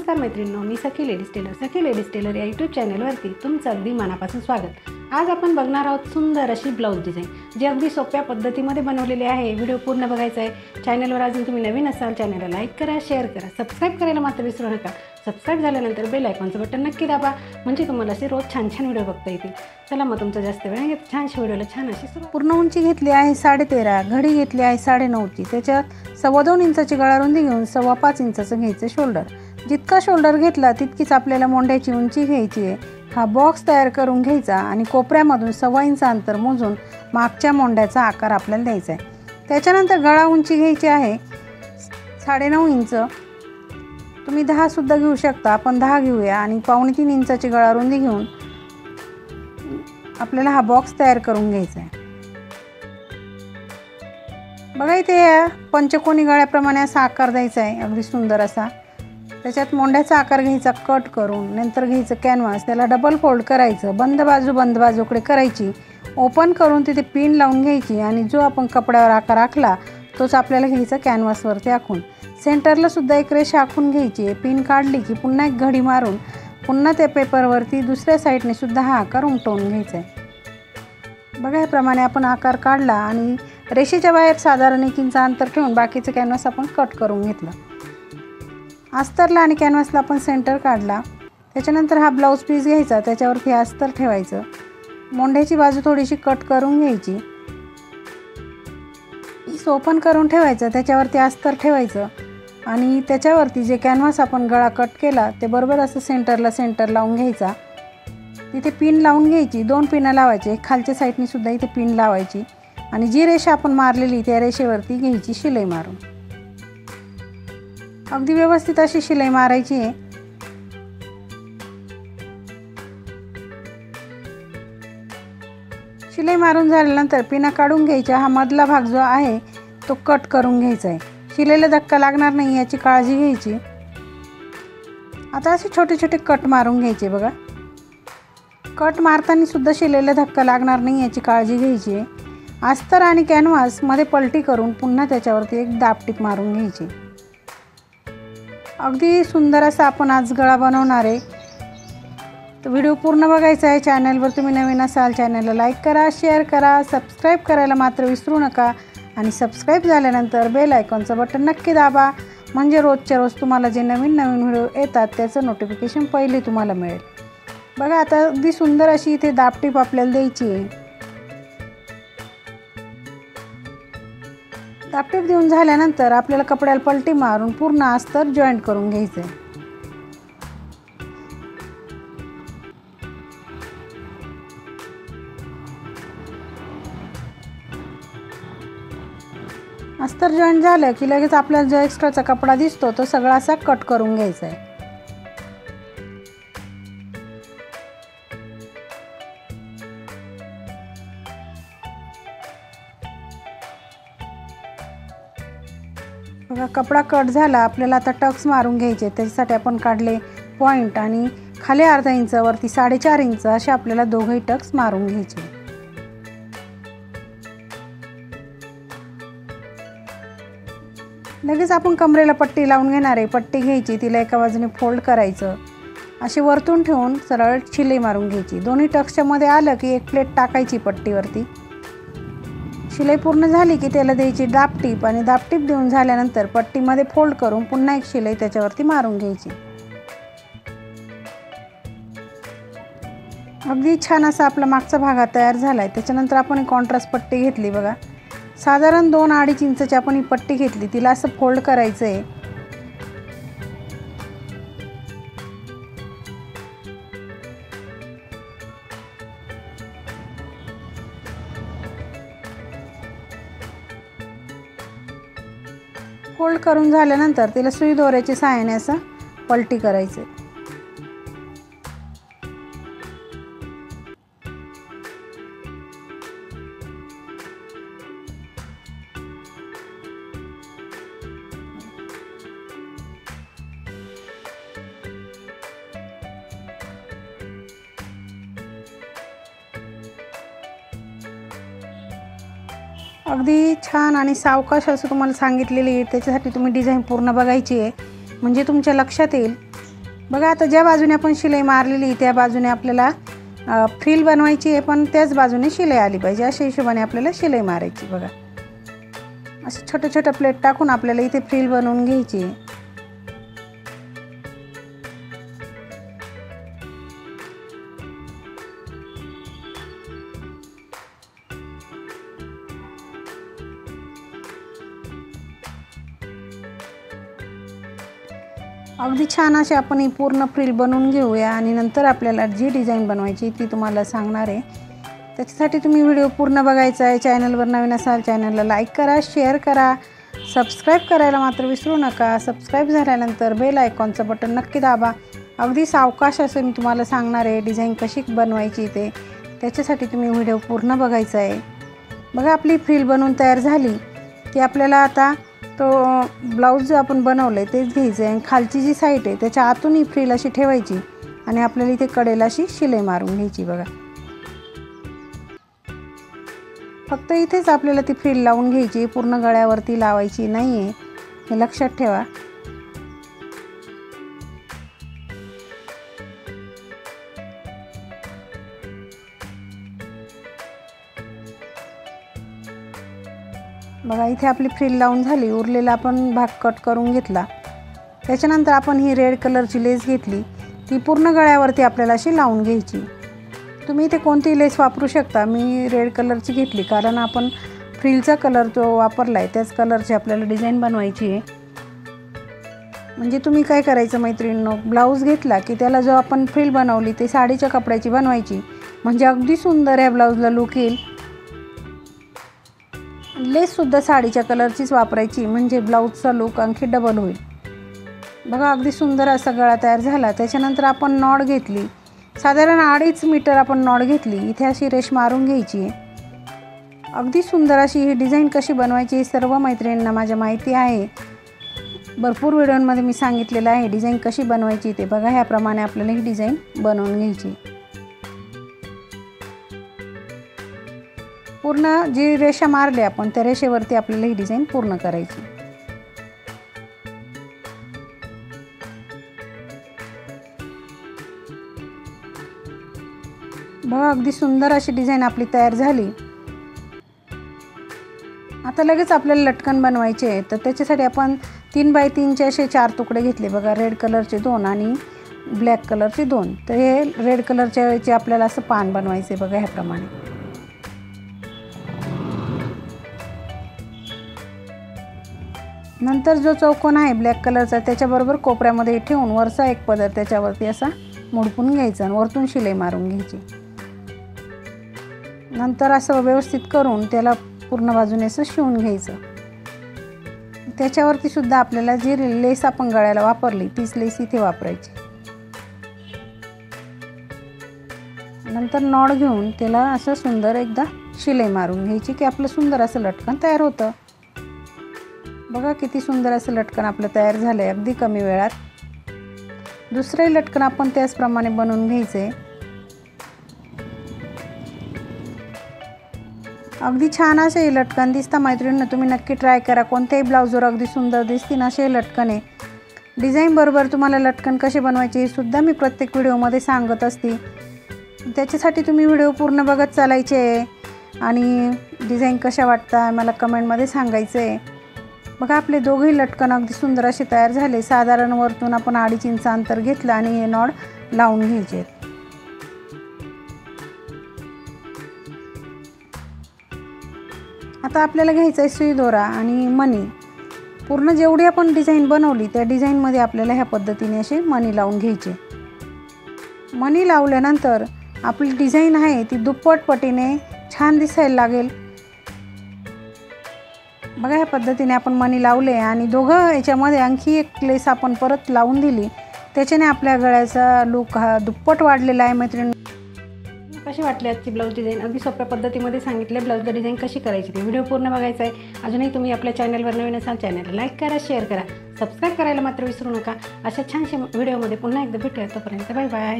नमस्कार मैत्रिणींनो, मी सखी ladies tailor या यूट्यूब चॅनलवरती तुमचं अगदी मनापासून स्वागत। आज आपण बघणार आहोत सुंदर अशी ब्लाऊज डिझाईन, जी अगदी सोप्या पद्धतीमध्ये बनवलेली आहे। व्हिडिओ पूर्ण बघायचा आहे। चॅनलवर अजून तुम्ही नवीन असाल चॅनलला लाईक करा, शेअर करा, सबस्क्राईब करायला मात्र विसरू नका। सबस्क्राईब झाल्यानंतर बेल आयकॉनचं बटन नक्की दाबा, म्हणजे तुम्हाला असे रोज छान छान व्हिडिओ बघता येतील। चला मग तुमचा जास्त वेळ घेत छानशा व्हिडिओला छान अशी सुरुवात। पूर्ण उंची घेतली आहे 13.5, घडी घेतली आहे 9.5ची। त्याच्यात 2.25 इंचाची गळा रुंदी घेऊन 5.25 इंचाचं घ्यायचं शोल्डर। जितका शोल्डर घेतला तितकीच आपल्याला मोंढ्याची उंची घ्यायची आहे। हा बॉक्स तयार करून घ्यायचा आणि कोपऱ्यामधून 1.25 इंच अंतर मोजून मागच्या मोंढ्याचा आकार आपल्याला द्यायचा आहे। त्याच्यानंतर गळा उंची घ्यायची आहे 9.5 इंच। तुम्ही 10 सुद्धा घेऊ शकता, आपण 10 घेऊया आणि 2.25 इंचाची गळा रुंदी घेऊन आपल्याला हा बॉक्स तयार करून घ्यायचा आहे। बघा इथे या पंचकोनी गळ्याप्रमाणे असा आकार द्यायचा आहे, अगदी सुंदर असा। त्याच्यात मोंढ्याचा आकार घ्यायचा कट करून, नंतर घ्यायचं कॅनव्हास, त्याला डबल फोल्ड करायचं, बंद बाजूकडे करायची, ओपन करून तिथे पिन लावून घ्यायची आणि जो आपण कपड्यावर आकार आखला तोच आपल्याला घ्यायचा कॅनव्हासवरती आखून। सेंटरला सुद्धा एक रेषा आखून घ्यायची आहे। पिन काढली की पुन्हा एक घडी मारून पुन्हा त्या पेपरवरती दुसऱ्या साईडने सुद्धा हा आकार उमटवून घ्यायचा आहे। बघा याप्रमाणे आपण आकार काढला आणि रेषेच्या बाहेर साधारण 1 इंच अंतर ठेवून बाकीचं कॅनव्हास आपण कट करून घेतलं। अस्तरला आणि कॅनव्हासला आपण सेंटर काढला। त्याच्यानंतर हा ब्लाऊज पीस घ्यायचा, त्याच्यावरती अस्तर ठेवायचं, मोंढ्याची बाजू थोडीशी कट करून घ्यायची, पीस ओपन करून ठेवायचं, त्याच्यावरती अस्तर ठेवायचं आणि त्याच्यावरती जे कॅनव्हास आपण गळा कट केला ते बरोबर असं सेंटर लावून घ्यायचा। तिथे पिन लावून घ्यायची, 2 पिनं लावायचे, खालच्या साईडनी सुद्धा इथे पिन लावायची आणि जी रेषा आपण मारलेली त्या रेषेवरती घ्यायची शिलाई मारून। अगदी व्यवस्थित अशी शिलाई मारायची आहे। शिलाई मारून झाल्यानंतर पिना काढून घ्यायच्या। हा मधला भाग जो आहे तो कट करून घ्यायचा आहे, शिलाईला धक्का लागणार नाही याची काळजी घ्यायची। आता असे छोटे छोटे कट मारून घ्यायचे। बघा कट मारताना सुद्धा शिलाईला धक्का लागणार नाही याची काळजी घ्यायची आहे। अस्तर आणि कॅनव्हास मध्ये पलटी करून पुन्हा त्याच्यावरती एक दाबटीप मारून घ्यायची। अगदी सुंदर असा आपण आज गळा बनवणार आहे। तो व्हिडिओ पूर्ण बघायचा आहे। चॅनलवर तुम्ही नवीन असाल चॅनलला लाईक करा, शेअर करा, सबस्क्राईब करायला मात्र विसरू नका आणि सबस्क्राईब झाल्यानंतर बेल आयकॉनचं बटन नक्की दाबा, म्हणजे रोजच्या रोज तुम्हाला जे नवीन व्हिडिओ येतात त्याचं नोटिफिकेशन पहिले तुम्हाला मिळेल। बघा आता अगदी सुंदर अशी इथे दाबटीप आपल्याला द्यायची आहे। दाबटीप देऊन झाल्यानंतर आपल्याला कपड्याला पलटी मारून पूर्ण अस्तर जॉईंट करून घ्यायचं आहे। अस्तर जॉईंट झालं की लगेच आपल्याला जो एक्स्ट्राचा कपडा दिसतो तो सगळा असा कट करून घ्यायचा आहे। बघा कपडा कट झाला, आपल्याला आता टक्स मारून घ्यायचे। त्याच्यासाठी आपण काढले पॉईंट आणि खाली अर्धा इंच वरती 4.5 इंच असे आपल्याला दोघंही टक्स मारून घ्यायचे। लगेच आपण कमरेला पट्टी लावून घेणार आहे। पट्टी घ्यायची, तिला एका बाजूने फोल्ड करायचं, असे वरतून ठेवून सरळ शिलाई मारून घ्यायची। दोन्ही टक्सच्या मध्ये आलं की एक प्लेट टाकायची पट्टीवरती। शिलाई पूर्ण झाली की त्याला द्यायची दाबटीप आणि दाबटीप देऊन झाल्यानंतर पट्टीमध्ये फोल्ड करून पुन्हा एक शिलाई त्याच्यावरती मारून घ्यायची। अगदी छान असा आपला मागचा भाग तयार झाला आहे। त्याच्यानंतर आपण एक कॉन्ट्रास्ट पट्टी घेतली। बघा साधारण 2-2.5 इंचची आपण ही पट्टी घेतली, तिला असं फोल्ड करायचं आहे। फोल्ड करून झाल्यानंतर तिला सुई दोऱ्याच्या सहाय्याने असं पलटी करायचं आहे। अगदी छान आणि सावकाश असं तुम्हाला सांगितलेली आहे। त्याच्यासाठी तुम्ही डिझाईन पूर्ण बघायची आहे, म्हणजे तुमच्या लक्षात येईल बघा आता ज्या बाजूने आपण शिलाई मारलेली त्या बाजूने आपल्याला फ्रिल बनवायची आहे, पण त्याच बाजूने शिलाई आली पाहिजे अशा हिशोबाने आपल्याला शिलाई मारायची। बघा असं छोटं छोटं प्लेट टाकून आपल्याला इथे फ्रिल बनवून घ्यायची आहे। अगदी छान अशी आपण ही पूर्ण फ्रिल बनवून घेऊया आणि नंतर आपल्याला जी डिझाईन बनवायची ती तुम्हाला सांगणार आहे। त्याच्यासाठी तुम्ही व्हिडिओ पूर्ण बघायचा आहे। चॅनलवर नवीन असाल चॅनलला लाईक करा, शेअर करा, सबस्क्राईब करायला मात्र विसरू नका। सबस्क्राईब झाल्यानंतर बेल आयकॉनचं बटन नक्की दाबा। अगदी सावकाश असं मी तुम्हाला सांगणार आहे डिझाईन कशी बनवायची ते, त्याच्यासाठी तुम्ही व्हिडिओ पूर्ण बघायचा आहे। बघा आपली फ्रिल बनवून तयार झाली की आपल्याला आता तो ब्लाऊज जो आपण बनवलं आहे तेच घ्यायचं आहे आणि खालची जी साईड आहे त्याच्या आतून ही फ्रिल अशी ठेवायची आणि आपल्याला इथे कडेला अशी शिलाई मारून घ्यायची। बघा फक्त इथेच आपल्याला ती फ्रिल लावून घ्यायची, पूर्ण गळ्यावरती लावायची नाही आहे, हे लक्षात ठेवा। बघा इथे आपली फ्रिल लावून झाली, उरलेला आपण भाग कट करून घेतला। त्याच्यानंतर आपण ही रेड कलरची लेस घेतली, ती पूर्ण गळ्यावरती आपल्याला अशी लावून घ्यायची। तुम्ही इथे कोणतीही लेस वापरू शकता, मी रेड कलरची घेतली कारण आपण फ्रिलचा कलर जो वापरला आहे त्याच कलरची आपल्याला डिझाईन बनवायची आहे। म्हणजे तुम्ही काय करायचं मैत्रिणींनो, ब्लाऊज घेतला की त्याला जो आपण फ्रिल बनवली ते साडीच्या कपड्याची बनवायची, म्हणजे अगदी सुंदर या ब्लाऊजला लुक येईल। लेससुद्धा साडीच्या कलरचीच वापरायची, म्हणजे ब्लाऊजचा लुक आणखी डबल होईल। बघा अगदी सुंदर असा गळा तयार झाला। त्याच्यानंतर आपण नॉड घेतली, साधारण 2.5 मीटर आपण नॉड घेतली, इथे अशी रेष मारून घ्यायची आहे। अगदी सुंदर अशी ही डिझाईन कशी बनवायची हे सर्व मैत्रिणींना माझ्या माहिती आहे, भरपूर व्हिडिओमध्ये मी सांगितलेलं आहे डिझाईन कशी बनवायची ते। बघा ह्याप्रमाणे आपल्याला ही डिझाईन बनवून घ्यायची। पूर्ण जी रेषा मारली आपण त्या रेषेवरती आपल्याला ही डिझाईन पूर्ण करायची। बघा अगदी सुंदर अशी डिझाईन आपली तयार झाली। आता लगेच आपल्याला लटकन बनवायचे आहे, तर त्याच्यासाठी आपण 3 बाय 3चे असे 4 तुकडे घेतले। बघा रेड कलरचे 2 आणि ब्लॅक कलरचे 2, तर हे रेड कलरच्या वेळेचे आपल्याला असं पान बनवायचे। बघा ह्याप्रमाणे नंतर जो चौकोन आहे ब्लॅक कलरचा त्याच्याबरोबर कोपऱ्यामध्ये ठेवून वरचा एक पदर त्याच्यावरती असा मोडपून घ्यायचा आणि वरतून शिलाई मारून घ्यायची। नंतर असं व्यवस्थित करून त्याला पूर्ण बाजूने असं शिवून घ्यायचं। त्याच्यावरती सुद्धा आपल्याला जी लेस आपण गळ्याला वापरली तीच लेस इथे वापरायची। नंतर नॉड घेऊन त्याला असं सुंदर एकदा शिलाई मारून घ्यायची की आपलं सुंदर असं लटकन तयार होतं। बघा किती सुंदर असं लटकन आपलं तयार झालं आहे अगदी कमी वेळात। दुसरे लटकन आपण त्याचप्रमाणे बनवून घ्यायचे। अगदी छान असे हे लटकन दिसतं मैत्रिणींनो, तुम्ही नक्की ट्राय करा। कोणत्याही ब्लाऊजवर अगदी सुंदर दिसतील असे लटकन आहे। डिझाईन बरोबर तुम्हाला लटकन कसे बनवायचे हे सुद्धा मी प्रत्येक व्हिडिओमध्ये सांगत असते, त्याच्यासाठी तुम्ही व्हिडिओ पूर्ण बघत चालायचे आहे आणि डिझाईन कशा वाटतात मला कमेंटमध्ये सांगायचं आहे। बघा आपले दोघेही लटकन अगदी सुंदर असे तयार झाले। साधारण वरतून आपण 2.5 इंच अंतर घेतलं आणि हे नॉड लावून घ्यायचे। आता आपल्याला घ्यायचा आहे सुई दोरा आणि मणी। पूर्ण जेवढी आपण डिझाईन बनवली त्या डिझाईनमध्ये आपल्याला ह्या पद्धतीने असे मणी लावून घ्यायचे। मणी लावल्यानंतर आपली डिझाईन आहे ती दुप्पट पटीने छान दिसायला लागेल। बघा ह्या पद्धतीने आपण मणी लावले आणि दोघं याच्यामध्ये आणखी एक लेस आपण परत लावून दिली, त्याच्याने आपल्या गळ्याचा लुक हा दुप्पट वाढलेला आहे। मैत्रिणी कशी वाटली आजची ब्लाऊज डिझाईन? अगदी सोप्या पद्धतीमध्ये सांगितले ब्लाऊजला डिझाईन कशी करायची ते। व्हिडिओ पूर्ण बघायचा आहे। अजूनही तुम्ही आपल्या चॅनलवर नवीन असाल चॅनलला लाईक करा, शेअर करा, सबस्क्राईब करायला मात्र विसरू नका। अशा छानशा व्हिडिओमध्ये पुन्हा एकदा भेटूया, तोपर्यंत बाय बाय।